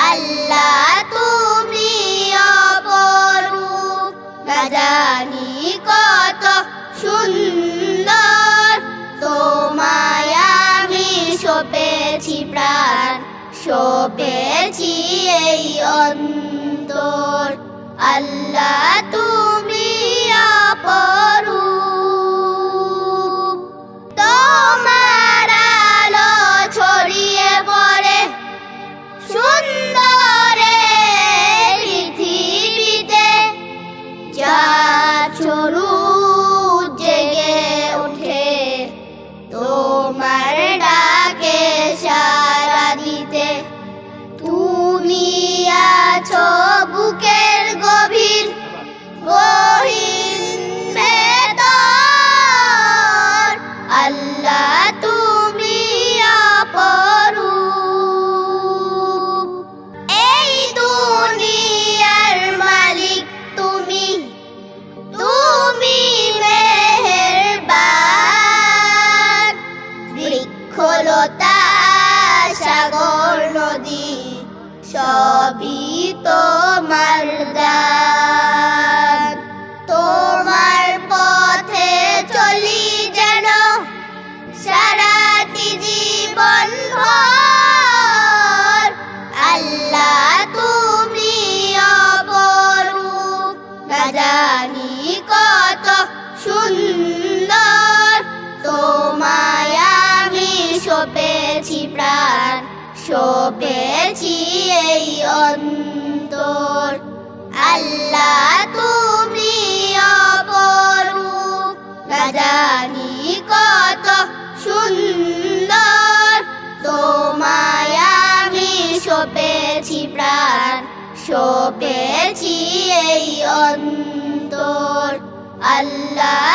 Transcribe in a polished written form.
আল্লাহ তুমি অপরূপ, না জানি কত সুন্দর। তোমায় আমি সঁপেছি প্রাণ, সঁপেছি এই অন্তর। আল্লাহ তুমি অপরূপ, তোমার আলো ছড়িয়ে পড়ে সুন্দর এই পৃথিবীতে। চাঁদ সূরজ জেগে ওঠে তোমার ডাকে সাড়া দিতে। তুমি আছো বুকের গভীর গহীন ভেতর। আল্লাহ তুমি অপরূপ, এই দুনিয়ার মালিক তুমি, তুমি মেহেরবান। বৃক্ষলতা সাগর নদী সবই তোমার দান। তোমার পথে চলি যেন সারাটি জীবন ভর। আল্লাহ তুমি অপরূপ, না জানি কত সুন্দর। তোমায় আমি সঁপেছি প্রাণ, সঁপেছি এই অন্তর। আল্লাহ তুমি অপরূপ, না জানি কত সুন্দর। তোমায় আমি সঁপেছি প্রাণ, সঁপেছি এই অন্তর। আল্লাহ